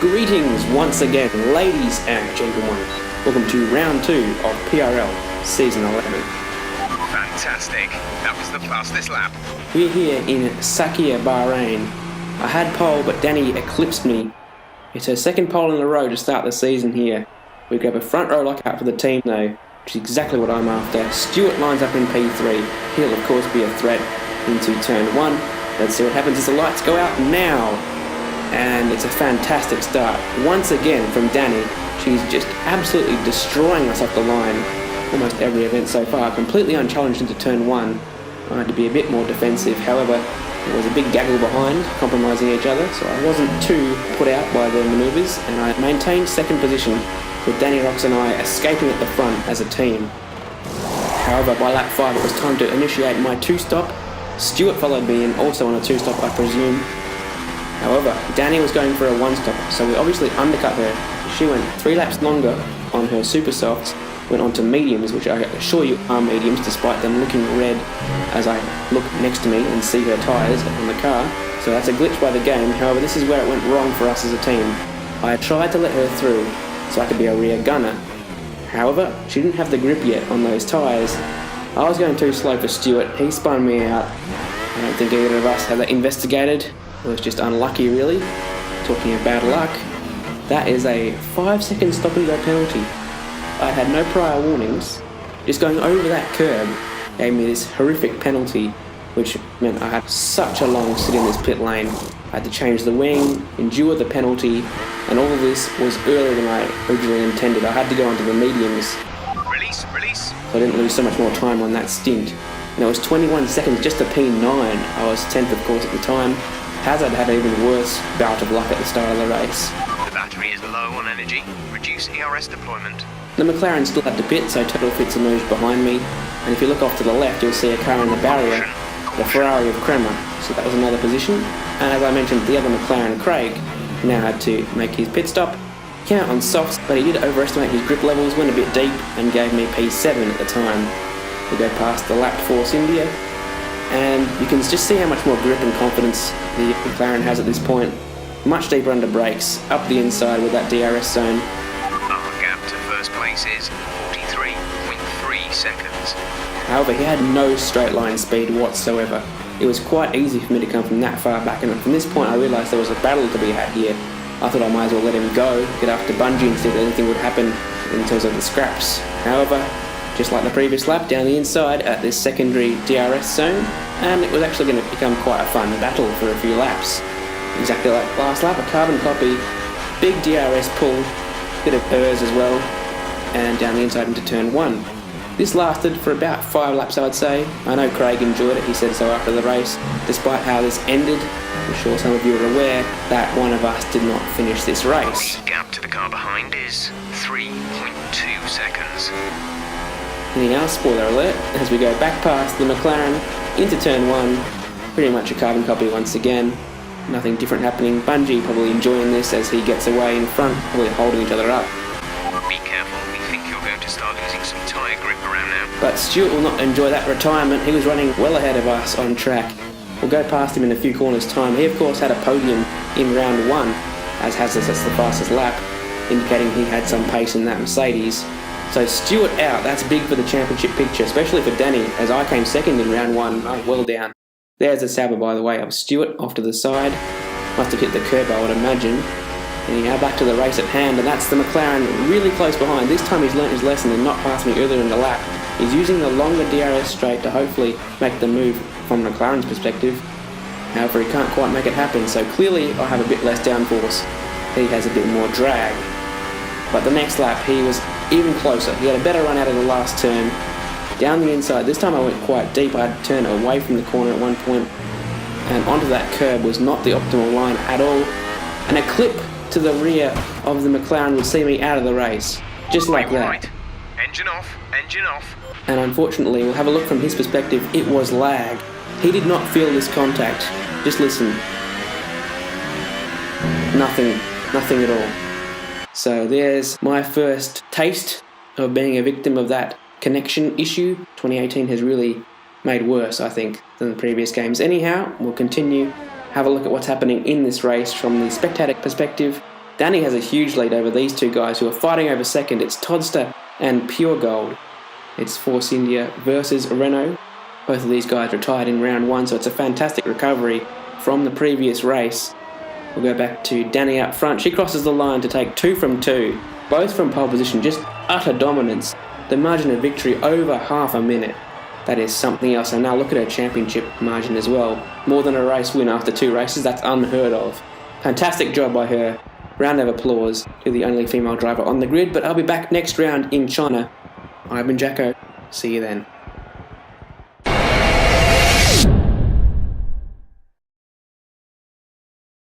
Greetings once again, ladies and gentlemen. Welcome to round 2 of PRL Season 11. Fantastic. That was the fastest lap. We're here in Sakia, Bahrain. I had pole, but Danny eclipsed me. It's her second pole in a row to start the season here. We grab a front row lockout for the team though, which is exactly what I'm after. Stuart lines up in P3. He'll of course be a threat into turn 1. Let's see what happens as the lights go out now. And it's a fantastic start. Once again from Danny. She's just absolutely destroying us off the line. Almost every event so far. Completely unchallenged into turn 1. I had to be a bit more defensive. However, there was a big gaggle behind, compromising each other, so I wasn't too put out by the manoeuvres, and I maintained second position with Danny Rocks and I escaping at the front as a team. However, by lap 5 it was time to initiate my 2-stop. Stuart followed me in, also on a 2-stop I presume. However, Danny was going for a 1-stop, so we obviously undercut her. She went 3 laps longer on her super softs, went on to mediums, which I assure you are mediums despite them looking red as I look next to me and see her tyres on the car. So that's a glitch by the game. However, this is where it went wrong for us as a team. I tried to let her through so I could be a rear gunner. However, she didn't have the grip yet on those tyres. I was going too slow for Stuart. He spun me out. I don't think either of us had that investigated. It was just unlucky really. Talking of bad luck, that is a 5-second stop and go penalty. I had no prior warnings. Just going over that curb gave me this horrific penalty, which meant I had such a long sit in this pit lane. I had to change the wing, endure the penalty, and all of this was earlier than I originally intended. I had to go onto the mediums. Release. So I didn't lose so much more time on that stint. And it was 21 seconds just to P9. I was 10th of course at the time. Hazard had an even worse bout of luck at the start of the race. The battery is low on energy. Reduce ERS deployment. The McLaren still had to pit, so Total Fitz emerged behind me. And if you look off to the left, you'll see a car in the barrier, the Ferrari of Kremer. So that was another position. And as I mentioned, the other McLaren, Craig, now had to make his pit stop. Count on softs, but he did overestimate his grip levels, went a bit deep, and gave me P7 at the time. We go past the lapped Force India, and you can just see how much more grip and confidence the McLaren has at this point. Much deeper under brakes, up the inside with that DRS zone. Our gap to first place is 43.3 seconds. However, he had no straight line speed whatsoever. It was quite easy for me to come from that far back, and from this point I realised there was a battle to be had here. I thought I might as well let him go, get after Bungie and see if anything would happen in terms of the scraps. However, just like the previous lap, down the inside at this secondary DRS zone, and it was actually going to become quite a fun battle for a few laps. Exactly like last lap, a carbon copy, big DRS pull, bit of ERS as well, and down the inside into turn 1. This lasted for about 5 laps I'd say. I know Craig enjoyed it, he said so after the race. Despite how this ended, I'm sure some of you are aware that one of us did not finish this race. The gap to the car behind is 3.2 seconds. Anyhow, spoiler alert, as we go back past the McLaren into turn 1, pretty much a carbon copy once again. Nothing different happening. Bungie probably enjoying this as he gets away in front, probably holding each other up. Be careful, we think you're going to start losing some tyre grip around now. But Stuart will not enjoy that retirement. He was running well ahead of us on track. We'll go past him in a few corners' time. He of course had a podium in round 1, as has us as the fastest lap, indicating he had some pace in that Mercedes. So Stuart out, that's big for the championship picture, especially for Danny, as I came second in round 1, I'm well down. There's the Sauber by the way of Stuart off to the side. Must have hit the curb I would imagine. Anyhow, back to the race at hand, and that's the McLaren really close behind. This time he's learnt his lesson and not passed me earlier in the lap. He's using the longer DRS straight to hopefully make the move from McLaren's perspective. However, he can't quite make it happen, so clearly I have a bit less downforce. He has a bit more drag. But the next lap he was even closer. He had a better run out of the last turn. Down the inside, this time I went quite deep. I had to turn away from the corner at one point, and onto that curb was not the optimal line at all. And a clip to the rear of the McLaren would see me out of the race, just like that. Right. Engine off. And unfortunately, we'll have a look from his perspective, it was lag. He did not feel this contact. Just listen. Nothing at all. So there's my first taste of being a victim of that connection issue. 2018 has really made worse, I think, than the previous games. Anyhow, we'll continue, have a look at what's happening in this race from the spectator perspective, Danny has a huge lead over these two guys who are fighting over second. It's Todster and Pure Gold. It's Force India versus Renault. Both of these guys retired in round 1, so it's a fantastic recovery from the previous race. We'll go back to Danny up front. She crosses the line to take 2 from 2, both from pole position, just utter dominance. The margin of victory over half a minute. That is something else. And now look at her championship margin as well. More than a race win after 2 races. That's unheard of. Fantastic job by her. Round of applause to the only female driver on the grid. But I'll be back next round in China. I've been Jacko. See you then.